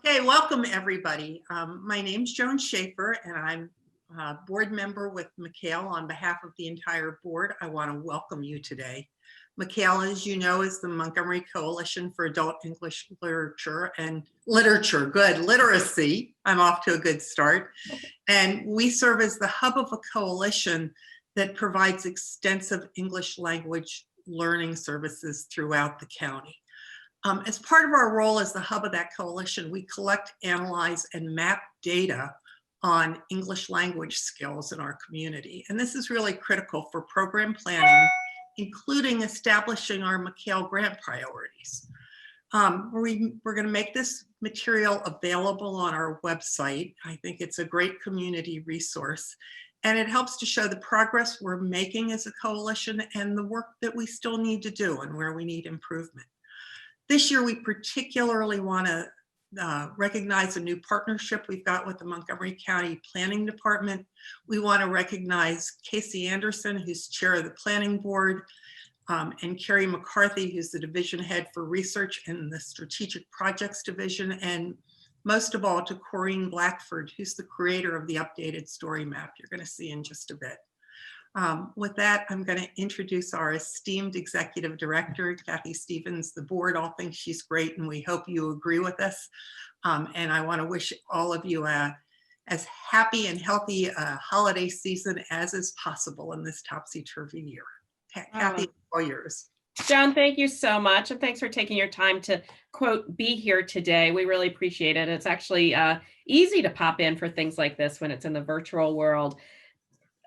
Okay, welcome everybody. My name's Joan Schaefer and I'm a board member with MCAEL. On behalf of the entire board, I want to welcome you today. MCAEL, as you know, is the Montgomery Coalition for Adult English Literature and Literacy. I'm off to a good start. And we serve as the hub of a coalition that provides extensive English language learning services throughout the county. As part of our role as the hub of that coalition, we collect, analyze, and map data on English language skills in our community. And this is really critical for program planning, including establishing our MCAEL grant priorities. We're going to make this material available on our website. I think it's a great community resource, and it helps to show the progress we're making as a coalition and the work that we still need to do and where we need improvement. This year, we particularly want to recognize a new partnership we've got with the Montgomery County Planning Department. We want to recognize Casey Anderson, who's chair of the planning board, and Carrie McCarthy, who's the division head for research in the strategic projects division, and most of all to Corrine Blackford, who's the creator of the updated story map you're going to see in just a bit. With that, I'm going to introduce our esteemed executive director, Kathy Stevens. The board all thinks she's great, and we hope you agree with us. And I want to wish all of you as happy and healthy holiday season as is possible in this topsy-turvy year. Kathy, all yours. Joan, thank you so much. And thanks for taking your time to, quote, be here today. We really appreciate it. It's actually easy to pop in for things like this when it's in the virtual world.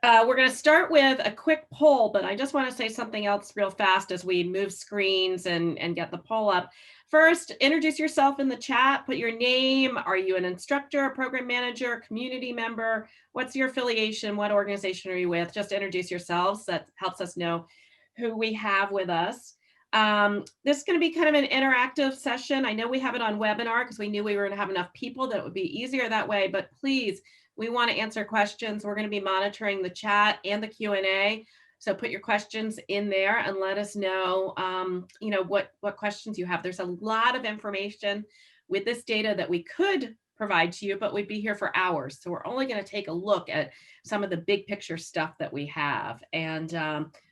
We're going to start with a quick poll, but I just want to say something else real fast as we move screens and get the poll up. First, introduce yourself in the chat, put your name. Are you an instructor, a program manager, community member? What's your affiliation? What organization are you with? Just introduce yourselves. That helps us know who we have with us. This is going to be kind of an interactive session. I know we have it on webinar because we knew we were going to have enough people that it would be easier that way, but please, we want to answer questions. We're going to be monitoring the chat and the Q&A. So put your questions in there and let us know, what questions you have. There's a lot of information with this data that we could provide to you, but we'd be here for hours. So we're only going to take a look at some of the big picture stuff that we have. And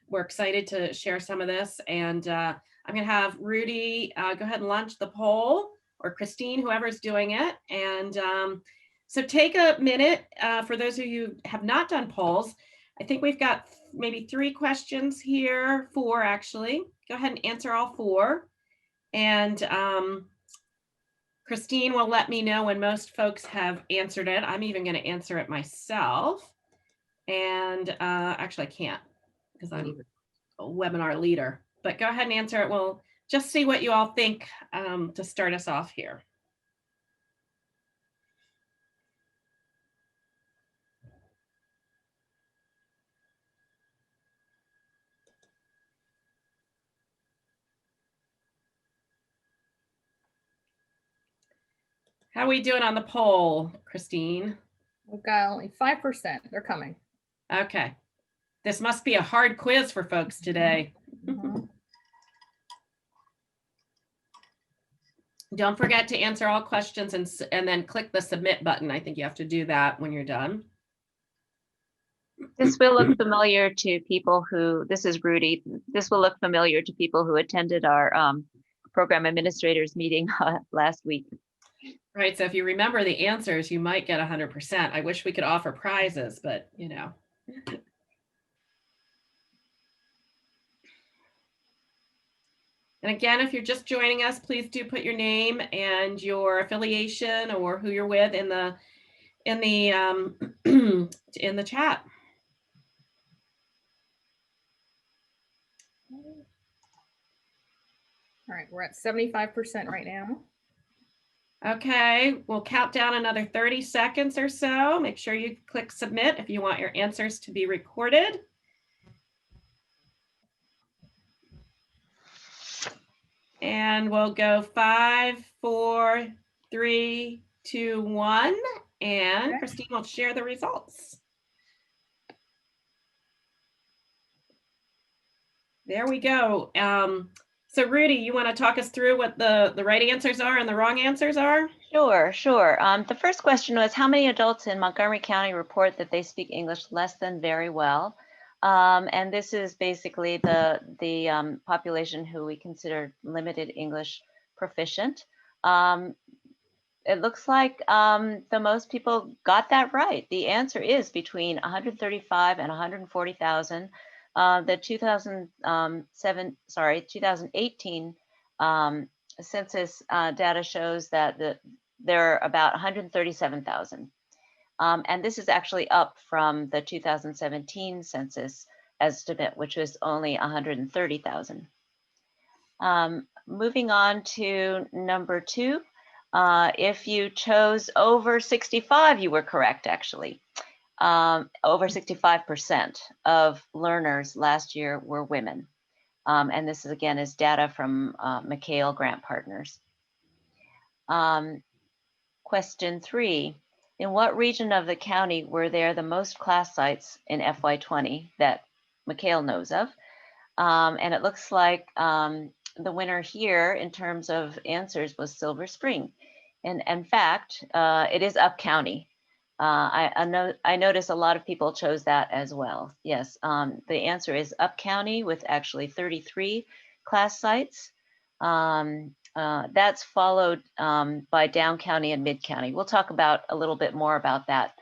we're excited to share some of this. And I'm going to have Rudy go ahead and launch the poll, or Christine, whoever's doing it. And so take a minute for those of you who have not done polls. I think we've got maybe 3 questions here, 4 actually. Go ahead and answer all 4. And Christine will let me know when most folks have answered it. I'm even going to answer it myself. And actually I can't because I'm a webinar leader, but go ahead and answer it. We'll just see what you all think to start us off here. How are we doing on the poll, Christine? We've got only 5%. They're coming. Okay. This must be a hard quiz for folks today. Mm-hmm. Don't forget to answer all questions and then click the submit button. I think you have to do that when you're done. This will look familiar to people who, this is Rudy. This will look familiar to people who attended our program administrators meeting last week. Right, so if you remember the answers, you might get 100%. I wish we could offer prizes, but you know. And again, if you're just joining us, please do put your name and your affiliation or who you're with in the in the chat. All right, we're at 75% right now. Okay, we'll count down another 30 seconds or so. Make sure you click submit if you want your answers to be recorded. And we'll go 5, 4, 3, 2, 1, and okay. Christine will share the results. There we go. So Rudy, you want to talk us through what the right answers are and the wrong answers are? Sure, sure. The first question was, how many adults in Montgomery County report that they speak English less than very well? And this is basically the population who we consider limited English proficient. It looks like the most people got that right. The answer is between 135 and 140,000. The 2018 census data shows that there are about 137,000. And this is actually up from the 2017 census estimate, which was only 130,000. Moving on to number 2. If you chose over 65, you were correct, actually. Over 65% of learners last year were women. And this is, again, is data from MCAEL grant partners. Question 3, in what region of the county were there the most class sites in FY20 that MCAEL knows of? And it looks like the winner here in terms of answers was Silver Spring. And in fact, it is Up County. I notice a lot of people chose that as well. Yes, the answer is Up County with actually 33 class sites. That's followed by Down County and Mid County. We'll talk about a little bit more about that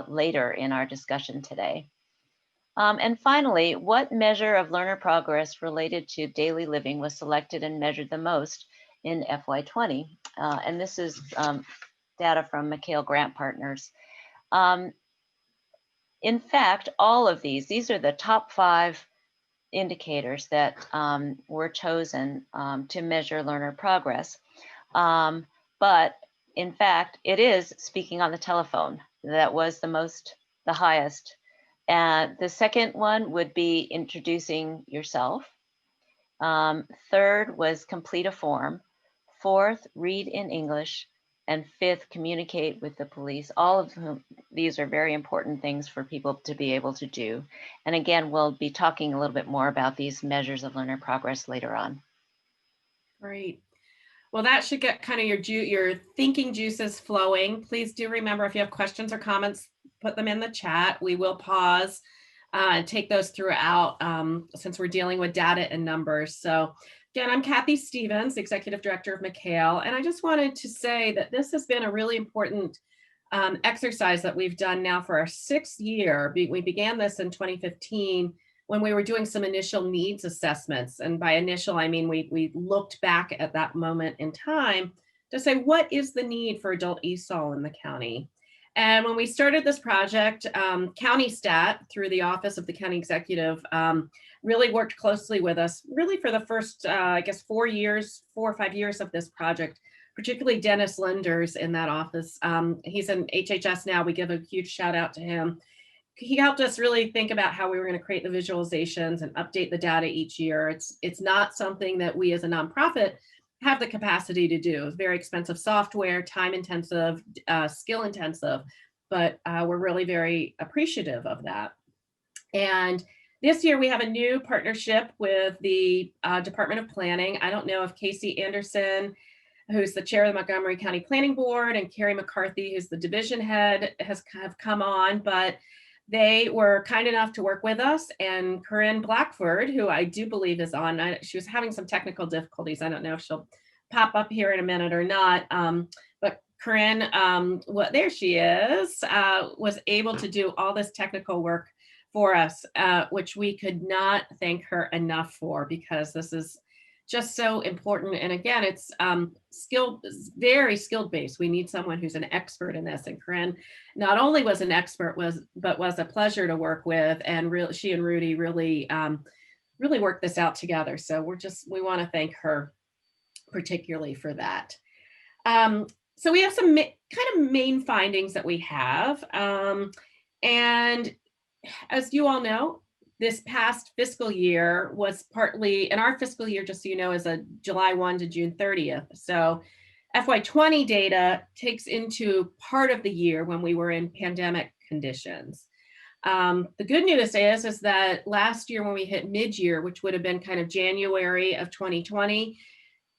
later in our discussion today. And finally, what measure of learner progress related to daily living was selected and measured the most in FY20? And this is data from MCAEL grant partners. In fact, all of these are the top 5 indicators that were chosen to measure learner progress. But in fact, it is speaking on the telephone that was the highest. And the second one would be introducing yourself. Third was complete a form. Fourth, read in English. And 5th, communicate with the police. All of these are very important things for people to be able to do. And again, we'll be talking a little bit more about these measures of learner progress later on. Great. Well, that should get kind of your thinking juices flowing. Please do remember, if you have questions or comments, put them in the chat. We will pause and take those throughout since we're dealing with data and numbers. So again, I'm Kathy Stevens, Executive Director of MCAEL, and I just wanted to say that this has been a really important exercise that we've done now for our 6th year. We began this in 2015 when we were doing some initial needs assessments. And by initial, I mean we looked back at that moment in time to say, what is the need for adult ESOL in the county? And when we started this project, County Stat, through the Office of the County Executive, really worked closely with us, really for the first, I guess, 4 or 5 years of this project, particularly Dennis Linders in that office. He's in HHS now. We give a huge shout out to him. He helped us really think about how we were going to create the visualizations and update the data each year. It's not something that we as a nonprofit have the capacity to do. It's very expensive software, time intensive, skill intensive, but we're really very appreciative of that. And this year we have a new partnership with the Department of Planning. I don't know if Casey Anderson, who's the chair of the Montgomery County Planning Board, and Carrie McCarthy, who's the division head, have come on, but they were kind enough to work with us. And Corinne Blackford, who I do believe is on, she was having some technical difficulties. I don't know if she'll pop up here in a minute or not. But Corinne, there she is, was able to do all this technical work for us, which we could not thank her enough for, because this is just so important. And again, it's very skilled based. We need someone who's an expert in this. And Corinne not only was an expert, but was a pleasure to work with. And really, she and Rudy really worked this out together. So we want to thank her particularly for that. So we have some kind of main findings that we have. And as you all know, this past fiscal year was partly, in our fiscal year, just so you know, is a July 1 to June 30th. So FY20 data takes into part of the year when we were in pandemic conditions. The good news is that last year when we hit mid-year, which would have been kind of January of 2020,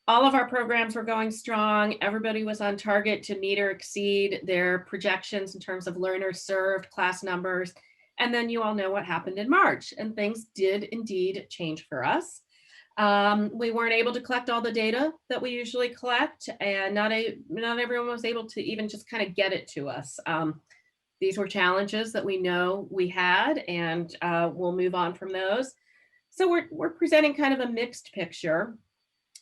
All of our programs were going strong. Everybody was on target to meet or exceed their projections in terms of learners served, class numbers. And then you all know what happened in March, and things did indeed change for us. We weren't able to collect all the data that we usually collect, and not everyone was able to even just kind of get it to us. These were challenges that we know we had, and we'll move on from those. So we're presenting kind of a mixed picture.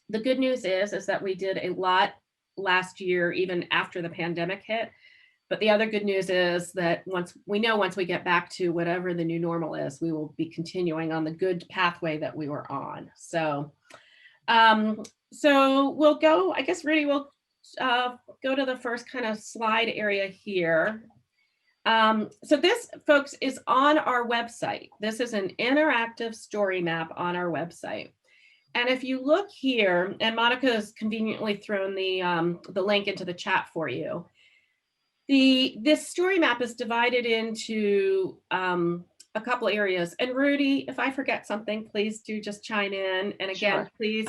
The good news is that we did a lot last year, even after the pandemic hit. But the other good news is that once we get back to whatever the new normal is, we will be continuing on the good pathway that we were on. So, so we'll go, I guess, Rudy, we'll go to the first kind of slide area here. So this, folks, is on our website. This is an interactive story map on our website. And if you look here, and Monica has conveniently thrown the link into the chat for you. This story map is divided into a couple areas. And Rudy, if I forget something, please do just chime in. And again, Sure. please,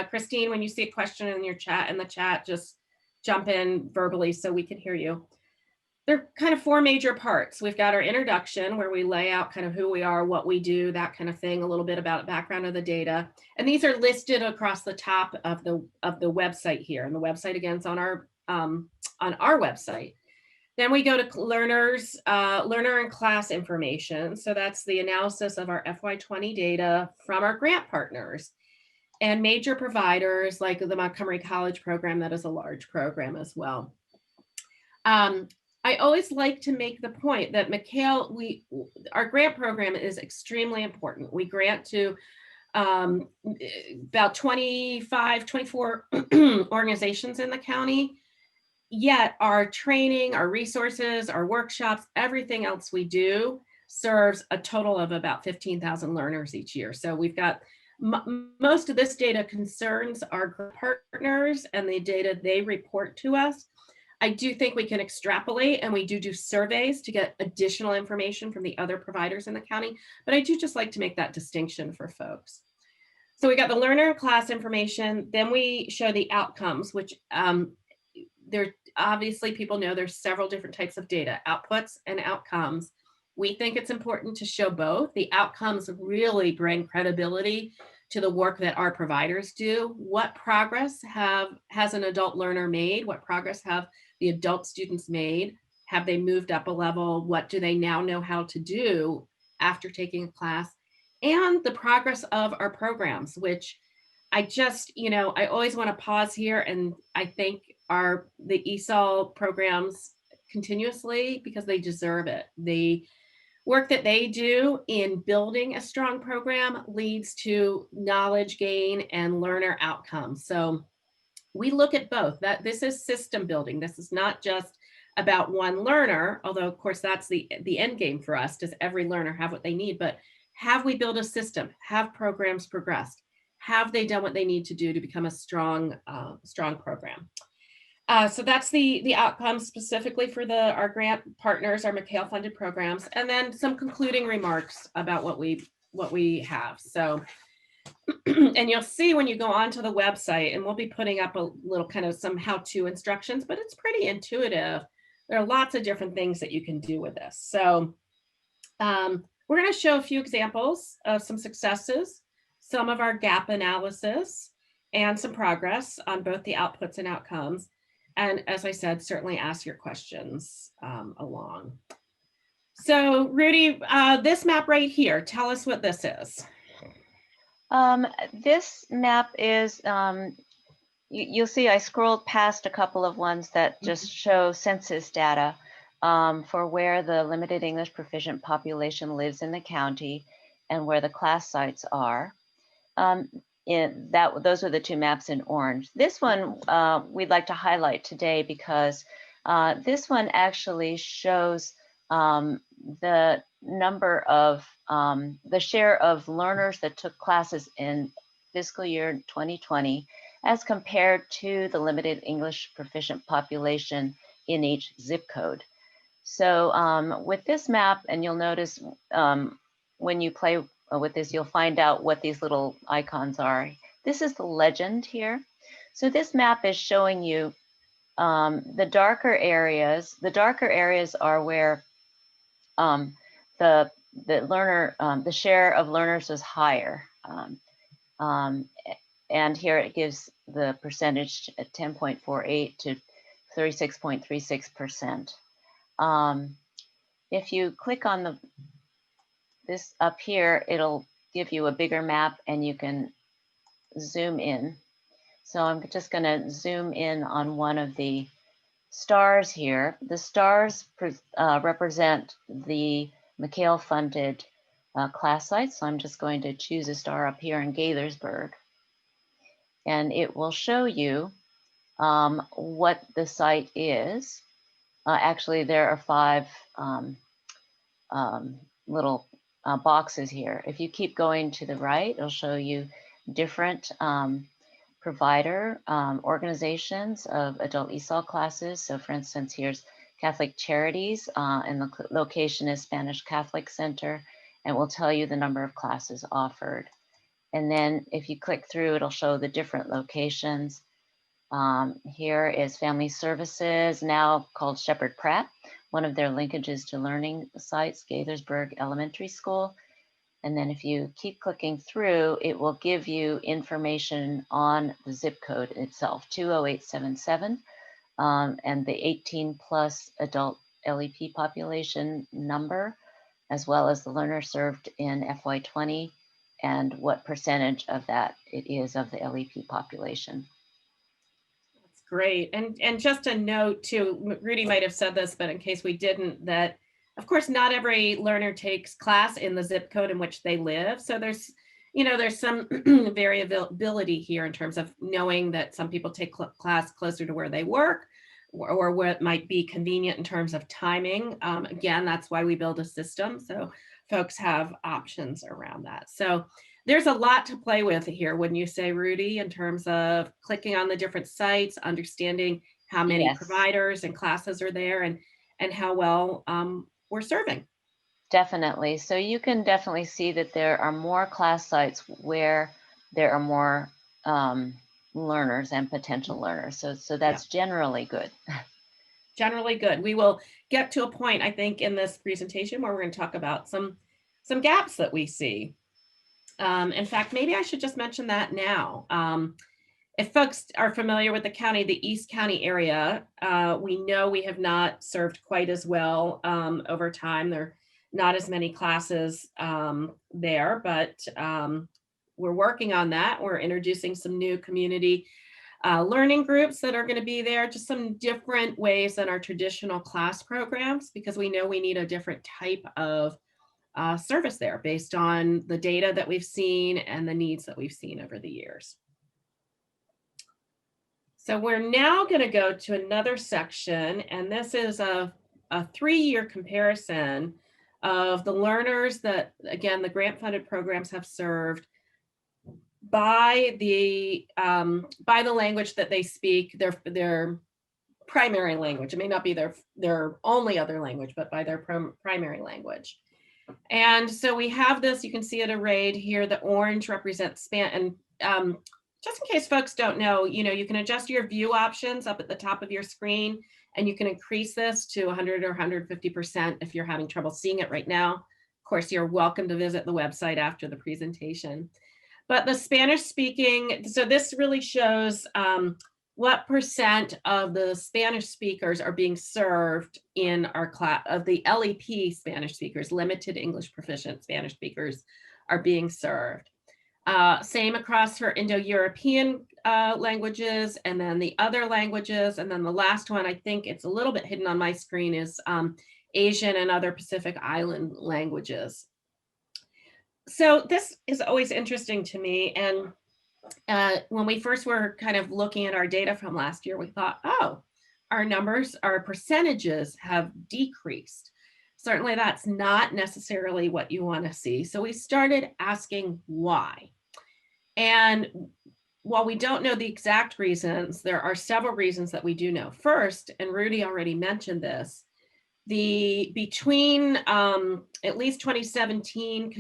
Christine, when you see a question in the chat, just jump in verbally so we can hear you. There are kind of four major parts. We've got our introduction, where we lay out kind of who we are, what we do, that kind of thing, a little bit about the background of the data. And these are listed across the top of the website here. And the website, again, is on our website. Then we go to learner and class information. So that's the analysis of our FY20 data from our grant partners and major providers like the Montgomery College program, that is a large program as well. I always like to make the point that MCAEL, our grant program is extremely important. We grant to about 24 organizations in the county. Yet our training, our resources, our workshops, everything else we do serves a total of about 15,000 learners each year. So we've got most of this data concerns our partners and the data they report to us. I do think we can extrapolate, and we do surveys to get additional information from the other providers in the county, but I do just like to make that distinction for folks. So we got the learner class information, then we show the outcomes, which there obviously people know there's several different types of data, outputs and outcomes. We think it's important to show both. The outcomes really bring credibility to the work that our providers do. What progress has an adult learner made? What progress have the adult students made? Have they moved up a level? What do they now know how to do after taking a class? And the progress of our programs, which I just, I always want to pause here and I thank the ESOL programs continuously because they deserve it. The work that they do in building a strong program leads to knowledge gain and learner outcomes. So we look at both. That this is system building. This is not just about one learner, although of course that's the end game for us. Does every learner have what they need? But have we built a system? Have programs progressed? Have they done what they need to do to become a strong program? So that's the outcomes specifically for our grant partners, our MCAEL funded programs, and then some concluding remarks about what we have. So, and you'll see when you go onto the website, and we'll be putting up a little kind of some how-to instructions, but it's pretty intuitive. There are lots of different things that you can do with this. So we're going to show a few examples of some successes, some of our gap analysis, and some progress on both the outputs and outcomes. And as I said, certainly ask your questions along. So Rudy, this map right here, tell us what this is. This map is, you'll see I scrolled past a couple of ones that just show census data for where the limited English proficient population lives in the county and where the class sites are. Those are the two maps in orange. This one we'd like to highlight today because this one actually shows the number of the share of learners that took classes in fiscal year 2020 as compared to the limited English proficient population in each zip code. So with this map, and you'll notice when you play with this, you'll find out what these little icons are. This is the legend here. So this map is showing you the darker areas. The darker areas are where the learner, the share of learners is higher. And here it gives the percentage at 10.48 to 36.36%. If you click on this up here, it'll give you a bigger map and you can zoom in. So I'm just going to zoom in on one of the stars here. The stars represent the MCAEL funded class sites. So I'm just going to choose a star up here in Gaithersburg. And it will show you what the site is. Actually, there are 5 little boxes here. If you keep going to the right, it'll show you different provider organizations of adult ESOL classes. So for instance, here's Catholic Charities, and the location is Spanish Catholic Center, and will tell you the number of classes offered. And then if you click through, it'll show the different locations. Here is Family Services, now called Shepherd Pratt, one of their linkages to learning sites, Gaithersburg Elementary School. And then if you keep clicking through, it will give you information on the zip code itself, 20877, and the 18+ adult LEP population number, as well as the learners served in FY20 and what percentage of that it is of the LEP population. That's great. And just a note too, Rudy might have said this, but in case we didn't, that of course, not every learner takes class in the zip code in which they live. So there's some variability here in terms of knowing that some people take class closer to where they work, or where it might be convenient in terms of timing. Again, that's why we build a system, so folks have options around that. So there's a lot to play with here, wouldn't you say, Rudy, in terms of clicking on the different sites, understanding how many Yes. providers and classes are there, and how well we're serving. Definitely. So you can definitely see that there are more class sites where there are more learners and potential learners. So that's generally good. Generally good. We will get to a point, I think, in this presentation where we're going to talk about some gaps that we see. In fact, maybe I should just mention that now. If folks are familiar with the county, the East County area, we know we have not served quite as well over time. There are not as many classes there, but we're working on that. We're introducing some new community learning groups that are going to be there, just some different ways than our traditional class programs, because we know we need a different type of service there based on the data that we've seen and the needs that we've seen over the years. So we're now going to go to another section, and this is a 3-year comparison of the learners that, again, the grant-funded programs have served by the language that they speak, their primary language. It may not be their only other language, but by their primary language. And so we have this, you can see it arrayed here. The orange represents Spanish, and just in case folks don't know, you can adjust your view options up at the top of your screen, and you can increase this to 100 or 150% if you're having trouble seeing it right now. Of course, you're welcome to visit the website after the presentation. But the Spanish speaking, so this really shows what percent of the Spanish speakers are being served in our class, of the LEP Spanish speakers, limited English proficient Spanish speakers are being served. Same across for Indo-European languages, and then the other languages. And then the last one, I think it's a little bit hidden on my screen, is Asian and other Pacific Island languages. So this is always interesting to me. And when we first were kind of looking at our data from last year, we thought, oh, our numbers, our percentages have decreased. Certainly that's not necessarily what you want to see. So we started asking why. And while we don't know the exact reasons, there are several reasons that we do know. First, and Rudy already mentioned this, between at least 2017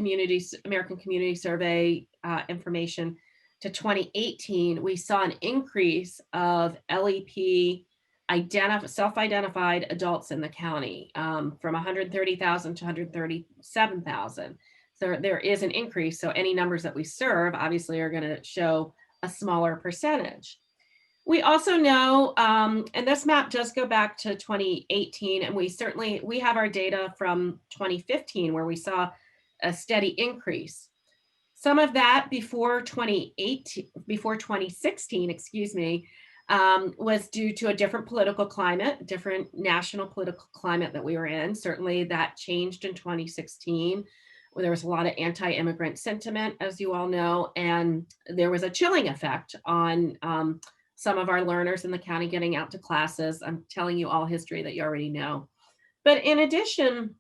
American Community Survey information to 2018, we saw an increase of LEP self-identified adults in the county from 130,000 to 137,000. So there is an increase. So any numbers that we serve obviously are going to show a smaller percentage. We also know, and this map does go back to 2018, and we have our data from 2015 where we saw a steady increase. Some of that before 2016, excuse me, was due to a different political climate, different national political climate that we were in. Certainly that changed in 2016, where there was a lot of anti-immigrant sentiment, as you all know, and there was a chilling effect on some of our learners in the county getting out to classes. I'm telling you all history that you already know. But in addition,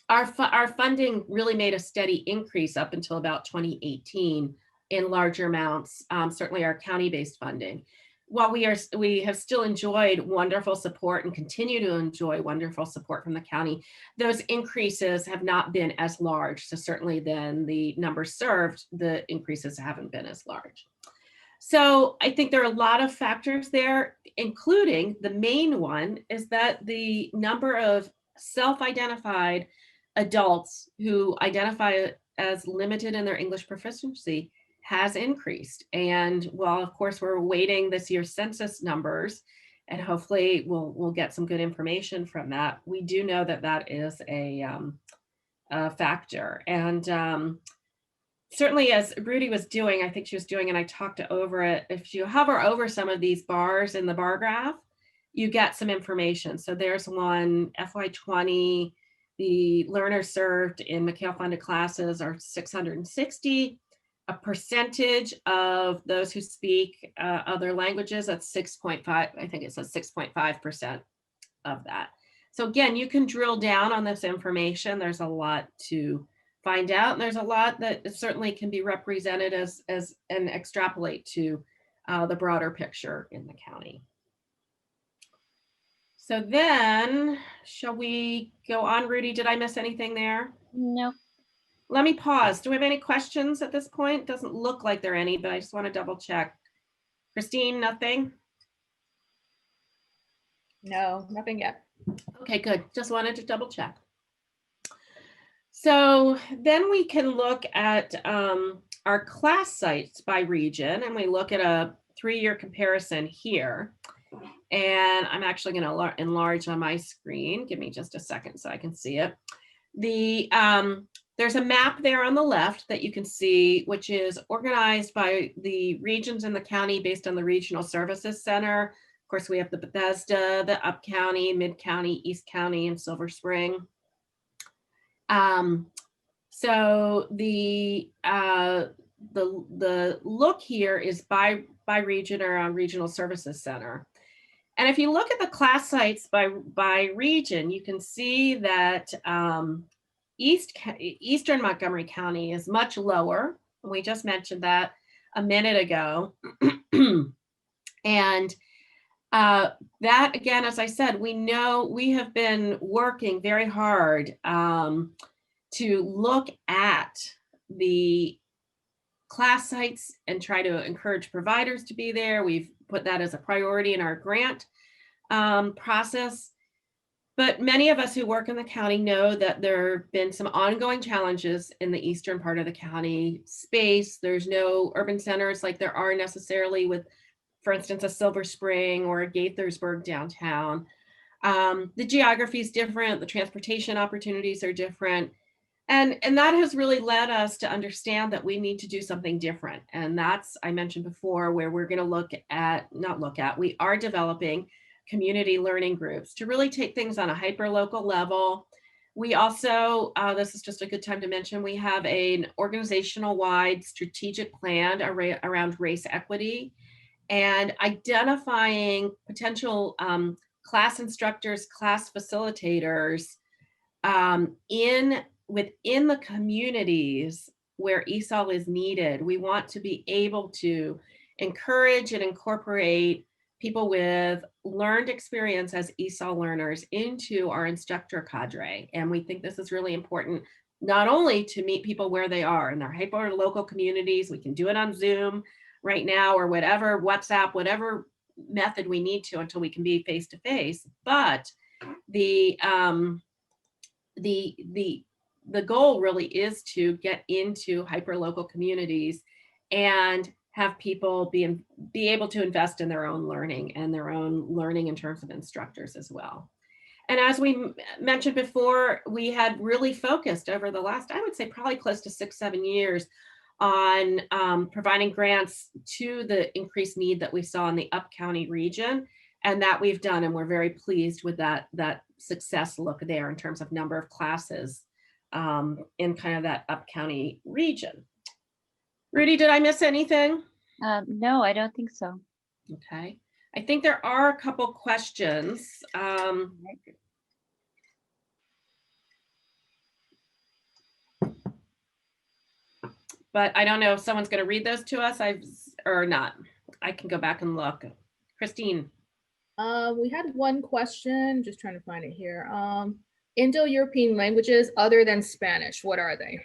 our funding really made a steady increase up until about 2018 in larger amounts, certainly our county-based funding. While we have still enjoyed wonderful support and continue to enjoy wonderful support from the county, those increases have not been as large. So certainly then the numbers served, the increases haven't been as large. So I think there are a lot of factors there, including the main one is that the number of self-identified adults who identify as limited in their English proficiency has increased. And while of course we're awaiting this year's census numbers, and hopefully we'll get some good information from that, we do know that that is a factor. And certainly as Rudy was doing, I think she was doing, and I talked over it, if you hover over some of these bars in the bar graph, you get some information. So there's one, FY20, the learners served in MCAEL funded classes are 660. A percentage of those who speak other languages, that's 6.5, I think it says 6.5% of that. So again, you can drill down on this information. There's a lot to find out. And there's a lot that certainly can be represented as and extrapolate to the broader picture in the county. So then, shall we go on, Rudy? Did I miss anything there? No. Let me pause. Do we have any questions at this point? Doesn't look like there are any, but I just want to double check. Christine, nothing? No, nothing yet. Okay, good. Just wanted to double check. So then we can look at our class sites by region, and we look at a 3-year comparison here. And I'm actually going to enlarge on my screen. Give me just a second so I can see it. There's a map there on the left that you can see, which is organized by the regions in the county based on the Regional Services Center. Of course, we have the Bethesda, the Up County, Mid County, East County, and Silver Spring. So the look here is by region or on Regional Services Center. And if you look at the class sites by region, you can see that Eastern Montgomery County is much lower. We just mentioned that a minute ago. And that, again, as I said, we know we have been working very hard to look at the class sites and try to encourage providers to be there. We've put that as a priority in our grant process. But many of us who work in the county know that there have been some ongoing challenges in the eastern part of the county space. There's no urban centers like there are necessarily with, for instance, a Silver Spring or a Gaithersburg downtown. The geography is different. The transportation opportunities are different. And that has really led us to understand that we need to do something different. And that's, I mentioned before, where we're going to we are developing community learning groups to really take things on a hyper-local level. We also, this is just a good time to mention, we have an organizational-wide strategic plan around race equity and identifying potential class instructors, class facilitators within the communities where ESOL is needed. We want to be able to encourage and incorporate people with learned experience as ESOL learners into our instructor cadre. And we think this is really important, not only to meet people where they are in their hyper local communities, we can do it on Zoom, right now, or whatever, WhatsApp, whatever method we need to until we can be face to face. But the goal really is to get into hyperlocal communities and have people be able to invest in their own learning and their own learning in terms of instructors as well. And as we mentioned before, we had really focused over the last, I would say probably close to 6-7 years on providing grants to the increased need that we saw in the Up-County region, and that we've done, and we're very pleased with that success look there in terms of number of classes in kind of that Up-County region. Rudy, did I miss anything? No, I don't think so. Okay. I think there are a couple questions. But I don't know if someone's going to read those to us or not. I can go back and look. Christine. We had one question, just trying to find it here. Indo-European languages other than Spanish, what are they?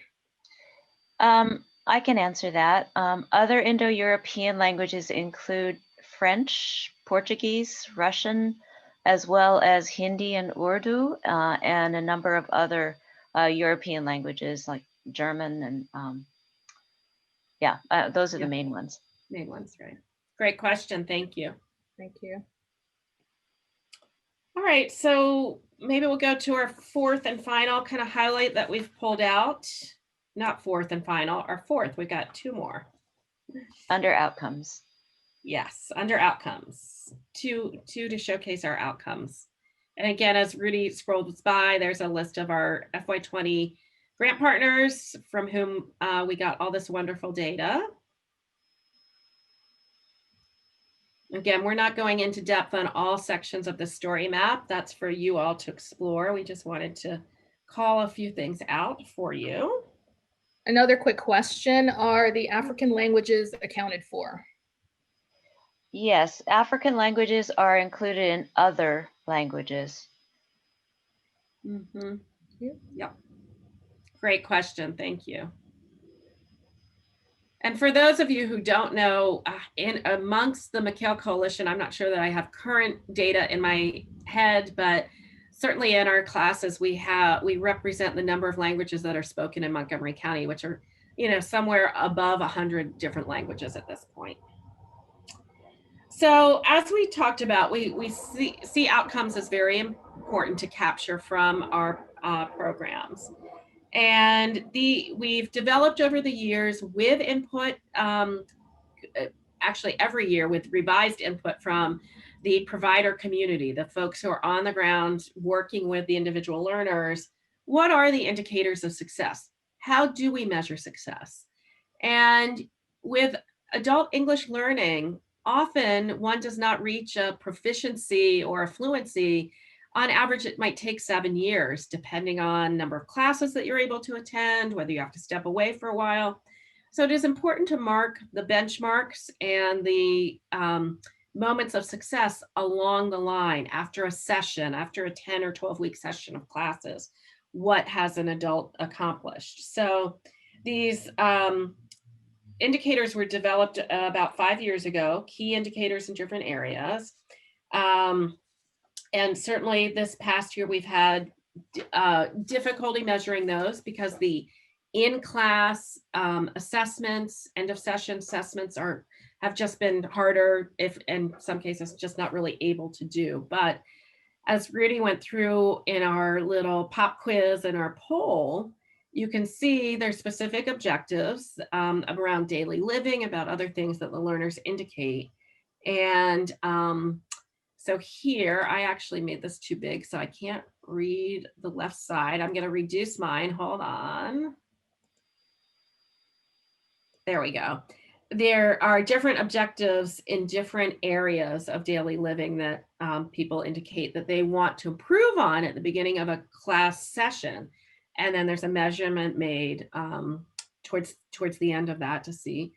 I can answer that. Other Indo-European languages include French, Portuguese, Russian, as well as Hindi and Urdu, and a number of other European languages like German and those are the main ones. Main ones, right. Great question. Thank you. Thank you. All right, so maybe we'll go to our fourth and final kind of highlight that we've pulled out. Not fourth and final, our fourth, we got two more. Under outcomes. Yes, under outcomes, two to showcase our outcomes. And again, as Rudy scrolled by, there's a list of our FY20 grant partners from whom we got all this wonderful data. Again, we're not going into depth on all sections of the story map. That's for you all to explore. We just wanted to call a few things out for you. Another quick question, are the African languages accounted for? Yes, African languages are included in other languages. Mm-hmm. Yep. Great question. Thank you. And for those of you who don't know, in amongst the MCAEL Coalition, I'm not sure that I have current data in my head, but certainly in our classes, we represent the number of languages that are spoken in Montgomery County, which are, somewhere above 100 different languages at this point. So as we talked about, we see outcomes as very important to capture from our programs. And we've developed over the years with input, actually every year with revised input from the provider community, the folks who are on the ground working with the individual learners. What are the indicators of success? How do we measure success? And with adult English learning, often one does not reach a proficiency or a fluency. On average, it might take 7 years, depending on number of classes that you're able to attend, whether you have to step away for a while. So it is important to mark the benchmarks and the moments of success along the line after a session, after a 10 or 12-week session of classes. What has an adult accomplished? So these indicators were developed about 5 years ago, key indicators in different areas. And certainly this past year, we've had difficulty measuring those because the in-class assessments, end of session assessments have just been harder, if in some cases just not really able to do. But as Rudy went through in our little pop quiz and our poll, you can see there's specific objectives around daily living, about other things that the learners indicate. And so here, I actually made this too big, so I can't read the left side. I'm going to reduce mine. Hold on. There we go. There are different objectives in different areas of daily living that people indicate that they want to improve on at the beginning of a class session. And then there's a measurement made towards the end of that to see,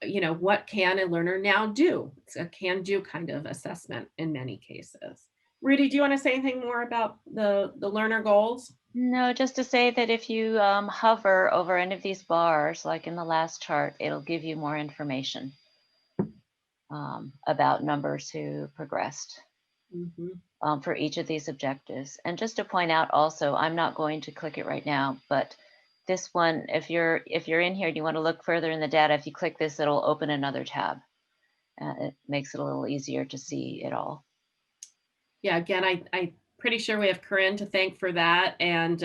what can a learner now do? It's a can do kind of assessment in many cases. Rudy, do you want to say anything more about the learner goals? No, just to say that if you hover over any of these bars, like in the last chart, it'll give you more information about numbers who progressed Mhm. for each of these objectives. And just to point out also, I'm not going to click it right now, but this one, if you're in here and you want to look further in the data, if you click this, it'll open another tab. It makes it a little easier to see it all. Yeah, again, I'm pretty sure we have Corinne to thank for that. And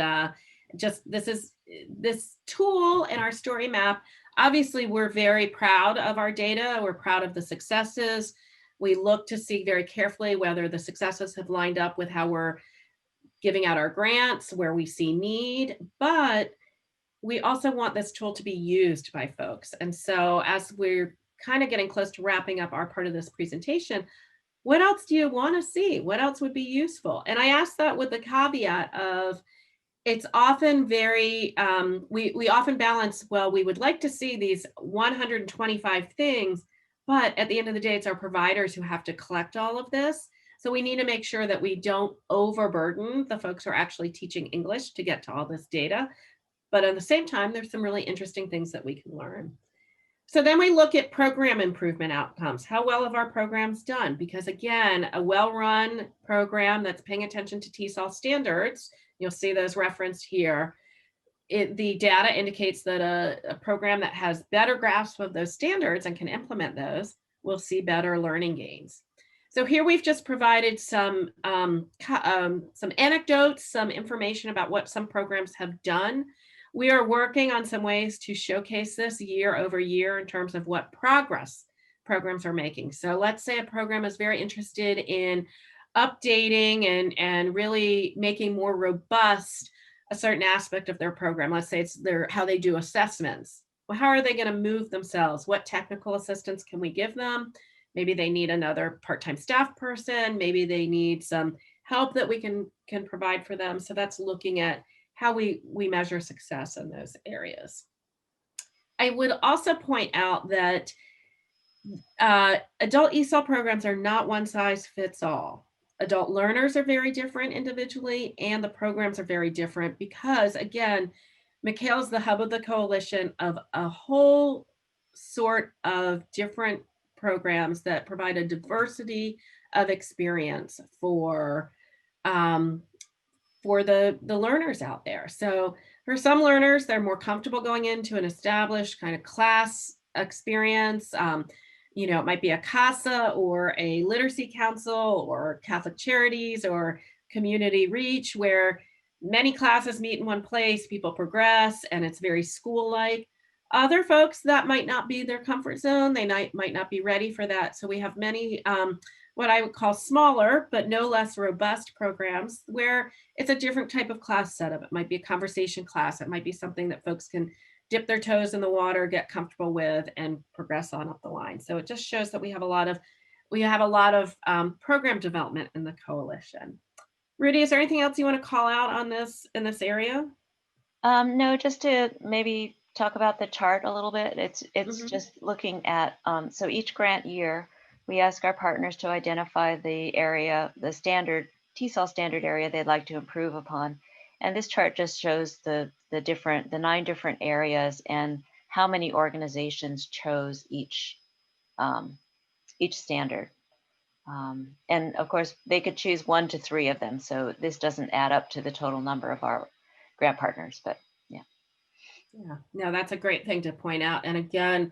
just this tool in our story map. Obviously, we're very proud of our data. We're proud of the successes. We look to see very carefully whether the successes have lined up with how we're giving out our grants, where we see need, but we also want this tool to be used by folks. And so as we're kind of getting close to wrapping up our part of this presentation, what else do you want to see? What else would be useful? And I ask that with the caveat of it's often very, we often balance, well, we would like to see these 125 things, but at the end of the day, it's our providers who have to collect all of this. So we need to make sure that we don't overburden the folks who are actually teaching English to get to all this data. But at the same time, there's some really interesting things that we can learn. So then we look at program improvement outcomes. How well have our programs done? Because again, a well-run program that's paying attention to TESOL standards, you'll see those referenced here. The data indicates that a program that has better grasp of those standards and can implement those will see better learning gains. So here we've just provided some anecdotes, some information about what some programs have done. We are working on some ways to showcase this year over year in terms of what progress programs are making. So let's say a program is very interested in updating and really making more robust a certain aspect of their program. Let's say it's how they do assessments. Well, how are they going to move themselves? What technical assistance can we give them? Maybe they need another part-time staff person. Maybe they need some help that we can provide for them. So that's looking at how we measure success in those areas. I would also point out that adult ESOL programs are not one size fits all. Adult learners are very different individually, and the programs are very different because, again, MCAEL is the hub of the coalition of a whole sort of different programs that provide a diversity of experience for the learners out there. So for some learners, they're more comfortable going into an established kind of class experience. It might be a CASA or a literacy council or Catholic Charities or community reach, where many classes meet in one place, people progress, and it's very school-like. Other folks, that might not be their comfort zone. They might not be ready for that. So we have many what I would call smaller, but no less robust programs where it's a different type of class setup. It might be a conversation class. It might be something that folks can dip their toes in the water, get comfortable with, and progress on up the line. So it just shows that we have a lot of program development in the coalition. Rudy, is there anything else you want to call out on this in this area? No, just to maybe talk about the chart a little bit. It's just looking at, so each grant year, we ask our partners to identify the area, the standard, TESOL standard area they'd like to improve upon. And this chart just shows the 9 different areas and how many organizations chose each standard. And of course, they could choose 1 to 3 of them. So this doesn't add up to the total number of our grant partners, but yeah. Yeah, no, that's a great thing to point out. And again,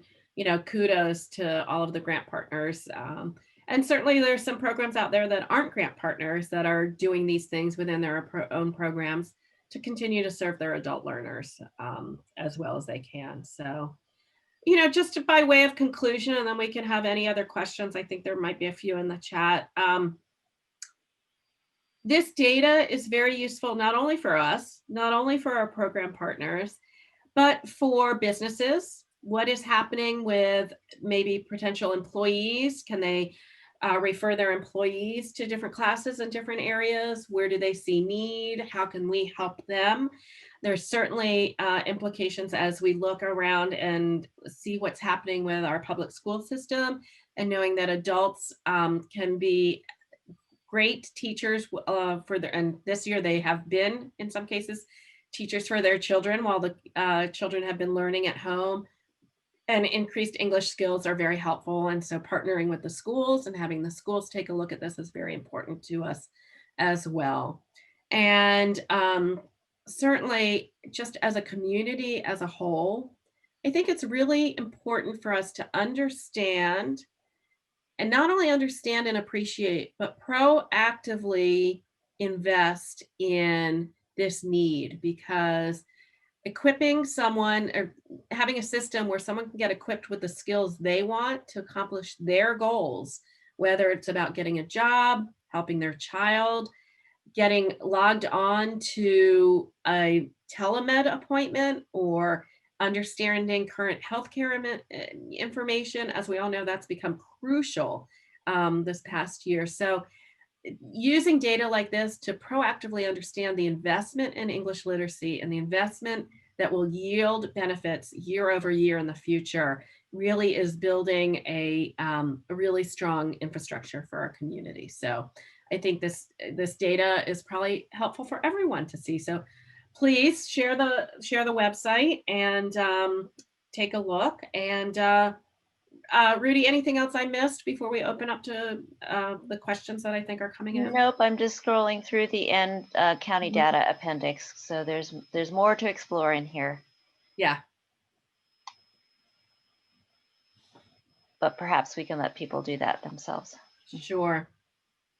kudos to all of the grant partners. And certainly there's some programs out there that aren't grant partners that are doing these things within their own programs to continue to serve their adult learners as well as they can. So, just by way of conclusion, and then we can have any other questions. I think there might be a few in the chat. This data is very useful, not only for us, not only for our program partners, but for businesses. What is happening with maybe potential employees? Can they refer their employees to different classes in different areas? Where do they see need? How can we help them? There's certainly implications as we look around and see what's happening with our public school system, and knowing that adults can be great teachers and this year they have been, in some cases, teachers for their children while the children have been learning at home. And increased English skills are very helpful. And so partnering with the schools and having the schools take a look at this is very important to us as well. And certainly just as a community as a whole, I think it's really important for us to understand, and not only understand and appreciate, but proactively invest in this need, because equipping someone or having a system where someone can get equipped with the skills they want to accomplish their goals, whether it's about getting a job, helping their child, getting logged on to a telemed appointment, or understanding current healthcare information. As we all know, that's become crucial this past year. So using data like this to proactively understand the investment in English literacy and the investment that will yield benefits year over year in the future really is building a really strong infrastructure for our community. So I think this data is probably helpful for everyone to see. So please share the website and take a look. And Rudy, anything else I missed before we open up to the questions that I think are coming in? Nope, I'm just scrolling through the end county data appendix. So there's more to explore in here. Yeah. But perhaps we can let people do that themselves. Sure.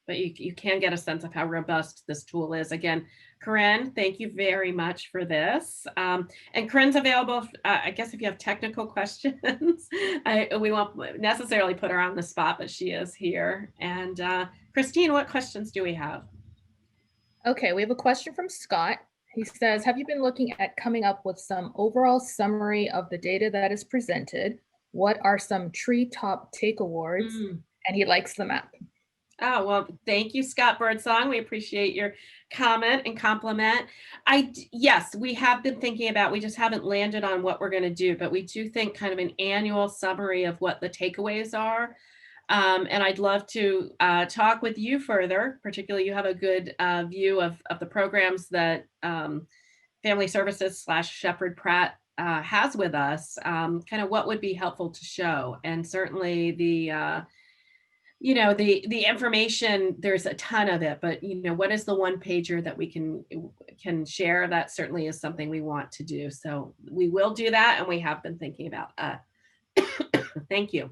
But you can get a sense of how robust this tool is. Again, Corinne, thank you very much for this. And Corinne's available, I guess, if you have technical questions. We won't necessarily put her on the spot, but she is here. And Christine, what questions do we have? Okay, we have a question from Scott. He says, have you been looking at coming up with some overall summary of the data that is presented? What are some treetop take awards? And he likes the map. Oh, well, thank you, Scott Birdsong. We appreciate your comment and compliment. Yes, we have been thinking about, we just haven't landed on what we're going to do, but we do think kind of an annual summary of what the takeaways are. And I'd love to talk with you further, particularly you have a good view of the programs that Family Services / Shepherd Pratt has with us, kind of what would be helpful to show. And certainly the information, there's a ton of it, but what is the one pager that we can share? That certainly is something we want to do. So we will do that, and we have been thinking about thank you.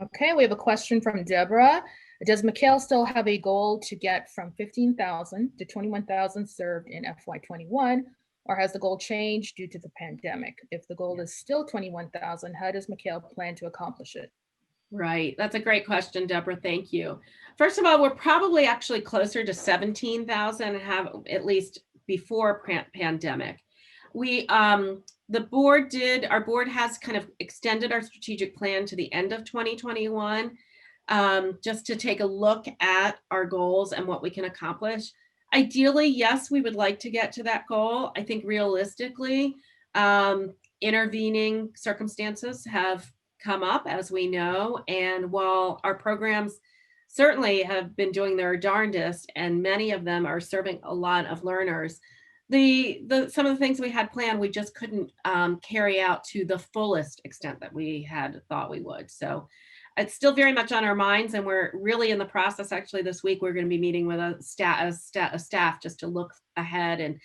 Okay, we have a question from Deborah. Does MCAEL still have a goal to get from 15,000 to 21,000 served in FY21, or has the goal changed due to the pandemic? If the goal is still 21,000, how does MCAEL plan to accomplish it? Right. That's a great question, Deborah. Thank you. First of all, we're probably actually closer to 17,000, have at least before pandemic. Our board has kind of extended our strategic plan to the end of 2021, just to take a look at our goals and what we can accomplish. Ideally, yes, we would like to get to that goal. I think realistically, intervening circumstances have come up, as we know, and while our programs certainly have been doing their darndest, and many of them are serving a lot of learners, some of the things we had planned, we just couldn't carry out to the fullest extent that we had thought we would. So it's still very much on our minds, and we're really in the process. Actually, this week we're going to be meeting with a staff just to look ahead, and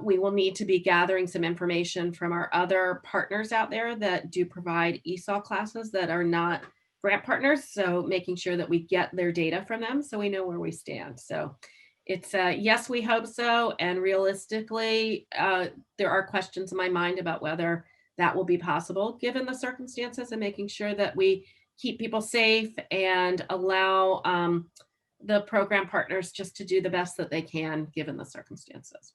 we will need to be gathering some information from our other partners out there that do provide ESOL classes that are not grant partners. So making sure that we get their data from them so we know where we stand. So it's yes, we hope so. And realistically, there are questions in my mind about whether that will be possible given the circumstances, and making sure that we keep people safe and allow the program partners just to do the best that they can given the circumstances.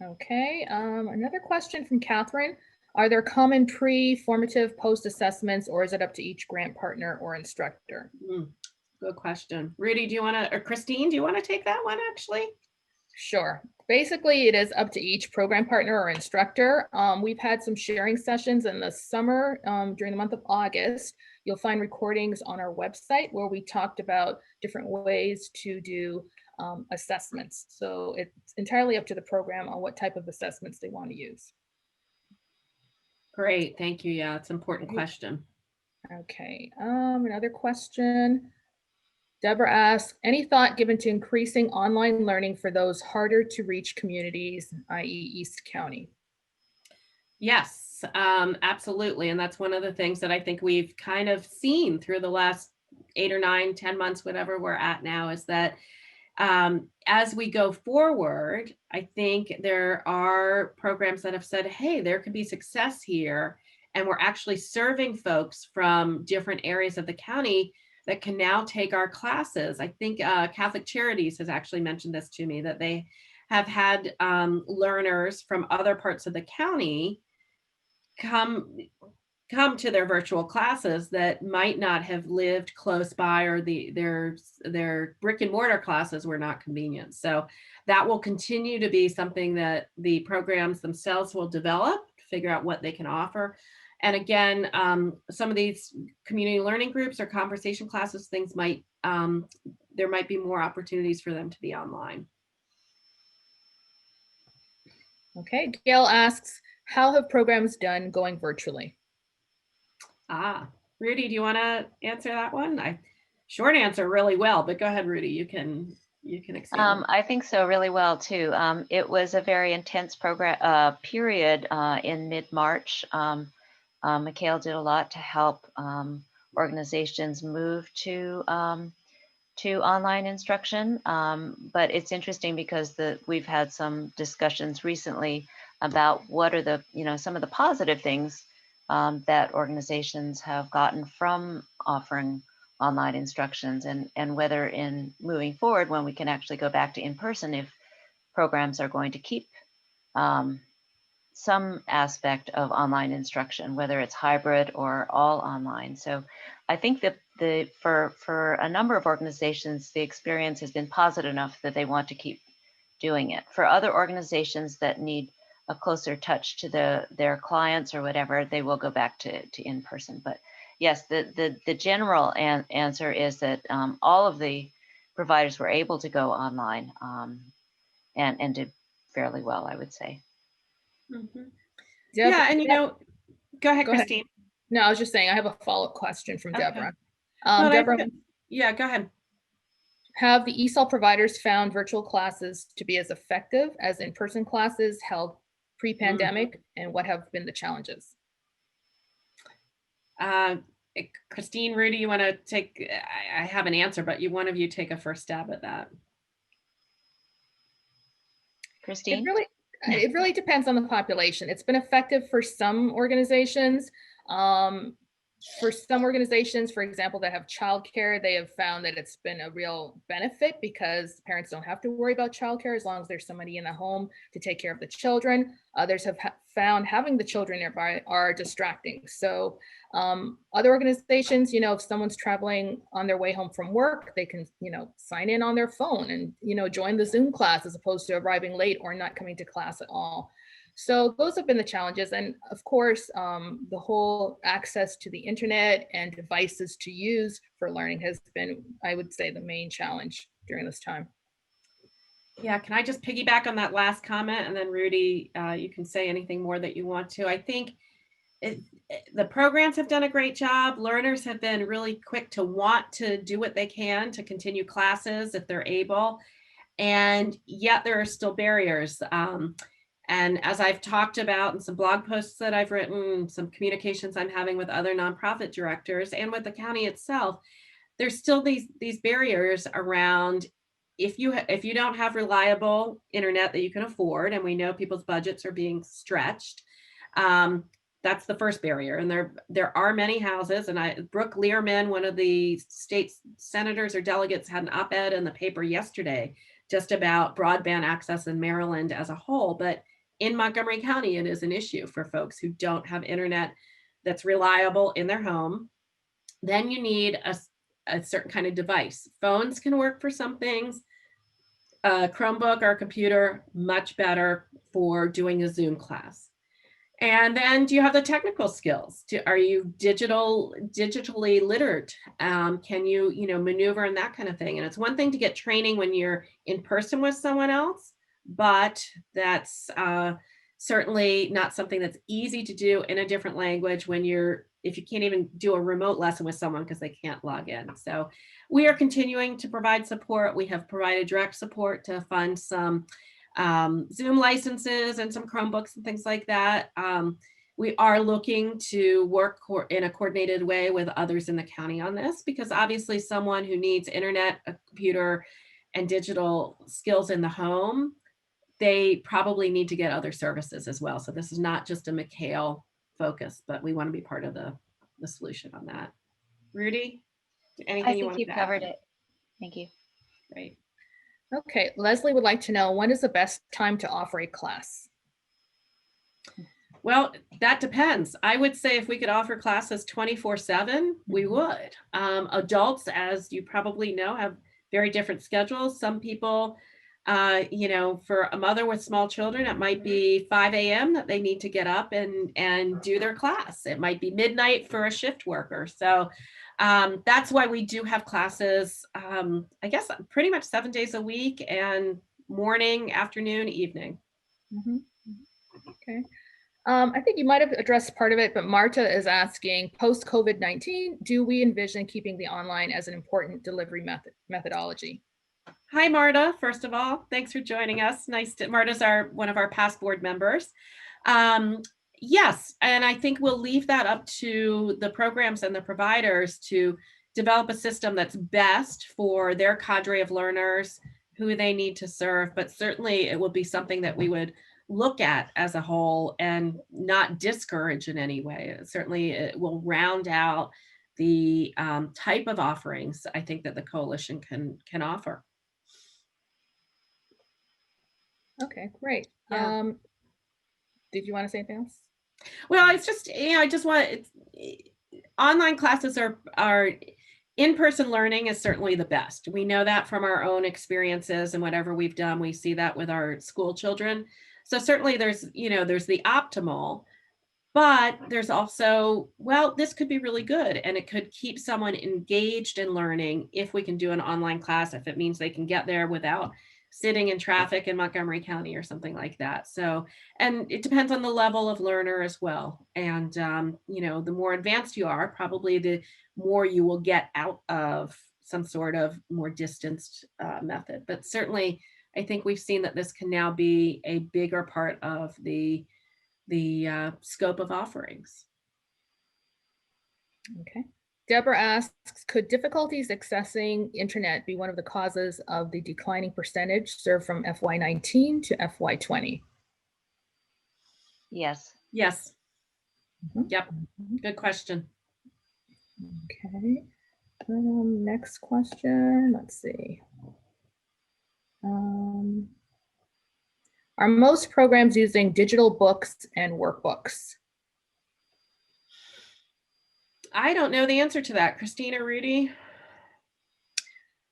Okay, another question from Catherine. Are there common pre-formative post-assessments, or is it up to each grant partner or instructor? Good question. Rudy, do you want to, or Christine, do you want to take that one actually? Sure. Basically, it is up to each program partner or instructor. We've had some sharing sessions in the summer during the month of August. You'll find recordings on our website where we talked about different ways to do assessments. So it's entirely up to the program on what type of assessments they want to use. Great, thank you. Yeah, it's an important question. Okay, another question. Deborah asks, any thought given to increasing online learning for those harder to reach communities, i.e. East County? Yes, absolutely. And that's one of the things that I think we've kind of seen through the last 8 or 9, 10 months, whatever we're at now, is that as we go forward, I think there are programs that have said, hey, there could be success here. And we're actually serving folks from different areas of the county that can now take our classes. I think Catholic Charities has actually mentioned this to me, that they have had learners from other parts of the county come to their virtual classes that might not have lived close by, or their brick and mortar classes were not convenient. So that will continue to be something that the programs themselves will develop, figure out what they can offer. And again, some of these community learning groups or conversation classes, things might, there might be more opportunities for them to be online. Okay, Gail asks, how have programs done going virtually? Rudy, do you want to answer that one? Short answer, really well, but go ahead, Rudy. You can expand. I think so, really well too. It was a very intense program period in mid-March. MCAEL did a lot to help organizations move to online instruction. But it's interesting because we've had some discussions recently about what are the, some of the positive things that organizations have gotten from offering online instructions, and whether in moving forward, when we can actually go back to in-person, if programs are going to keep some aspect of online instruction, whether it's hybrid or all online. So I think that for a number of organizations, the experience has been positive enough that they want to keep doing it. For other organizations that need a closer touch to their clients or whatever, they will go back to in-person. But yes, the general answer is that all of the providers were able to go online and did fairly well, I would say. Mm-hmm. Deborah, Yeah, and go ahead, go ahead. Christine. No, I was just saying, I have a follow-up question from Okay. Deborah. Well, Deborah, yeah, go ahead. have the ESOL providers found virtual classes to be as effective as in-person classes held pre-pandemic, and what have been the challenges? Christine, Rudy, you want to take, I have an answer, but one of you take a first stab at that. Christine? It really depends on the population. It's been effective for some organizations. For some organizations, for example, that have childcare, they have found that it's been a real benefit because parents don't have to worry about childcare as long as there's somebody in the home to take care of the children. Others have found having the children nearby are distracting. So other organizations, if someone's traveling on their way home from work, they can, sign in on their phone and, join the Zoom class as opposed to arriving late or not coming to class at all. So those have been the challenges. And of course, the whole access to the internet and devices to use for learning has been, I would say, the main challenge during this time. Yeah, can I just piggyback on that last comment? And then Rudy, you can say anything more that you want to. I think the programs have done a great job. Learners have been really quick to want to do what they can to continue classes if they're able. And yet there are still barriers. And as I've talked about in some blog posts that I've written, some communications I'm having with other nonprofit directors and with the county itself, there's still these barriers around if you don't have reliable internet that you can afford, and we know people's budgets are being stretched. That's the first barrier. And there are many houses, and Brooke Learman, one of the state senators or delegates, had an op-ed in the paper yesterday just about broadband access in Maryland as a whole. But in Montgomery County, it is an issue for folks who don't have internet that's reliable in their home. Then you need a certain kind of device. Phones can work for some things. A Chromebook or a computer, much better for doing a Zoom class. And then do you have the technical skills? Are you digitally literate? Can you, maneuver and that kind of thing? And it's one thing to get training when you're in person with someone else, but that's certainly not something that's easy to do in a different language when if you can't even do a remote lesson with someone because they can't log in. So we are continuing to provide support. We have provided direct support to fund some Zoom licenses and some Chromebooks and things like that. We are looking to work in a coordinated way with others in the county on this, because obviously someone who needs internet, a computer, and digital skills in the home, they probably need to get other services as well. So this is not just a MCAEL focus, but we want to be part of the solution on that. Rudy, anything I you think want you've to covered add? it. Thank you. Great. Okay, Leslie would like to know, when is the best time to offer a class? Well, that depends. I would say if we could offer classes 24/7, we would. Adults, as you probably know, have very different schedules. Some people, for a mother with small children, it might be 5 a.m. that they need to get up and do their class. It might be midnight for a shift worker. So that's why we do have classes, I guess, pretty much 7 days a week, and morning, afternoon, evening. Mhm. Okay. I think you might have addressed part of it, but Marta is asking, post COVID-19, do we envision keeping the online as an important delivery methodology? Hi, Marta. First of all, thanks for joining us. Marta's one of our past board members. Yes, and I think we'll leave that up to the programs and the providers to develop a system that's best for their cadre of learners, who they need to serve. But certainly it will be something that we would look at as a whole and not discourage in any way. Certainly it will round out the type of offerings I think that the coalition can offer. Okay, great. Yeah. Did you want to say anything else? Well, it's just, I just want, online classes are in-person learning is certainly the best. We know that from our own experiences and whatever we've done. We see that with our school children. So certainly there's the optimal, but there's also, well, this could be really good, and it could keep someone engaged in learning if we can do an online class, if it means they can get there without sitting in traffic in Montgomery County or something like that. So, and it depends on the level of learner as well. And, the more advanced you are, probably the more you will get out of some sort of more distanced method. But certainly, I think we've seen that this can now be a bigger part of the scope of offerings. Okay. Deborah asks, could difficulties accessing internet be one of the causes of the declining percentage served from FY19 to FY20? Yes. Yes. Mhm. Yep. Good question. Okay. Next question. Let's see. Are most programs using digital books and workbooks? I don't know the answer to that. Christina, Rudy?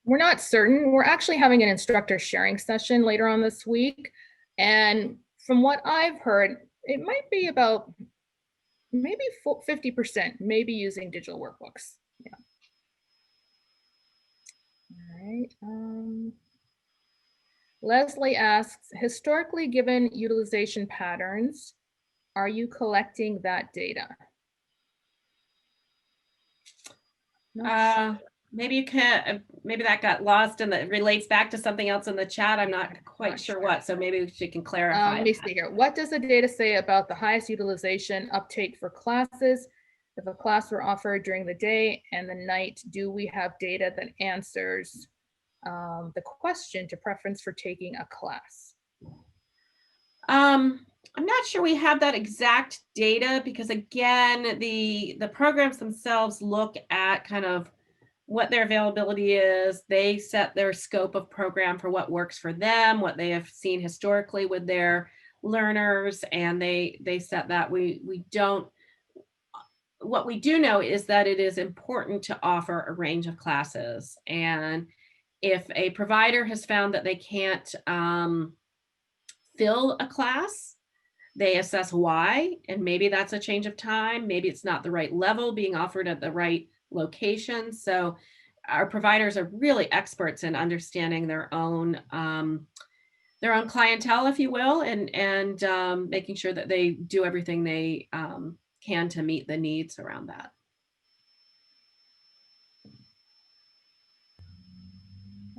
We're not certain. We're actually having an instructor sharing session later on this week. And from what I've heard, it might be about maybe 50% maybe using digital workbooks. Yeah. All right. Leslie asks, historically given utilization patterns, are you collecting that data? Maybe you can, maybe that got lost and that relates back to something else in the chat. I'm not quite sure what, so maybe she can clarify. Let me see here. What does the data say about the highest utilization uptake for classes? If a class were offered during the day and the night, do we have data that answers the question to preference for taking a class? I'm not sure we have that exact data, because again, the programs themselves look at kind of what their availability is. They set their scope of program for what works for them, what they have seen historically with their learners, and they set that. What we do know is that it is important to offer a range of classes. And if a provider has found that they can't fill a class, they assess why, and maybe that's a change of time. Maybe it's not the right level being offered at the right location. So our providers are really experts in understanding their own their own clientele, if you will, and making sure that they do everything they can to meet the needs around that.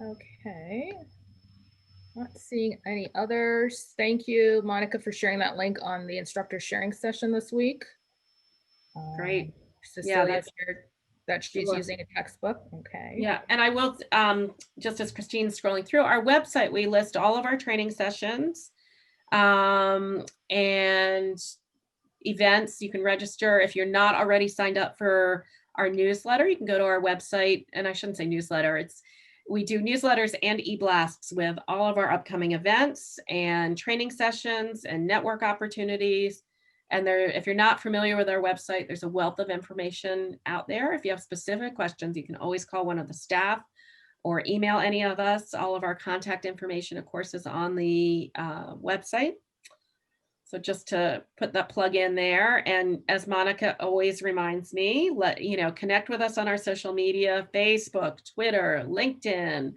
Okay. Not seeing any others. Thank you, Monica, for sharing that link on the instructor sharing session this week. Great. Cecilia that's- shared that she's Sure. using a textbook. Okay. Yeah, and I will, just as Christine's scrolling through our website, we list all of our training sessions and events. You can register if you're not already signed up for our newsletter. You can go to our website, and I shouldn't say newsletter. We do newsletters and e-blasts with all of our upcoming events and training sessions and network opportunities. And if you're not familiar with our website, there's a wealth of information out there. If you have specific questions, you can always call one of the staff or email any of us. All of our contact information, of course, is on the website. So just to put that plug in there. And as Monica always reminds me, connect with us on our social media, Facebook, Twitter, LinkedIn.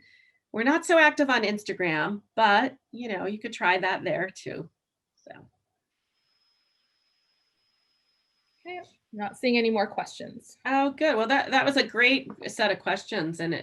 We're not so active on Instagram, but you could try that there too. So. Okay. Not seeing any more questions. Oh, good. Well, that was a great set of questions, and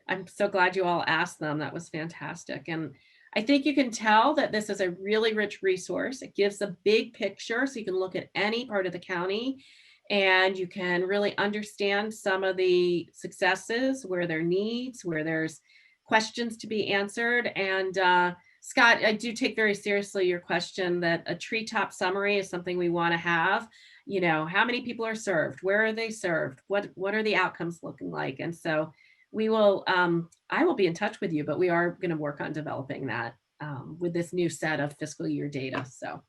I'm so glad you all asked them. That was fantastic. And I think you can tell that this is a really rich resource. It gives a big picture, so you can look at any part of the county and you can really understand some of the successes, where there are needs, where there's questions to be answered. And Scott, I do take very seriously your question that a treetop summary is something we want to have. How many people are served? Where are they served? What are the outcomes looking like? And so we will, I will be in touch with you, but we are going to work on developing that with this new set of fiscal year data. So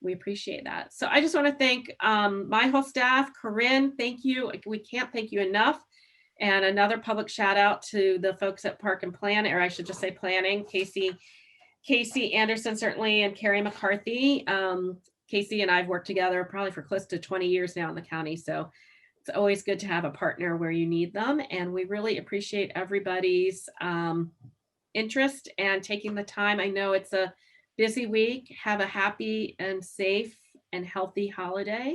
we appreciate that. So I just want to thank my whole staff. Corinne, thank you. We can't thank you enough. And another public shout out to the folks at Park and Plan, or I should just say Planning, Casey Anderson, certainly, and Carrie McCarthy. Casey and I have worked together probably for close to 20 years now in the county. So it's always good to have a partner where you need them. And we really appreciate everybody's interest and taking the time. I know it's a busy week. Have a happy and safe and healthy holiday.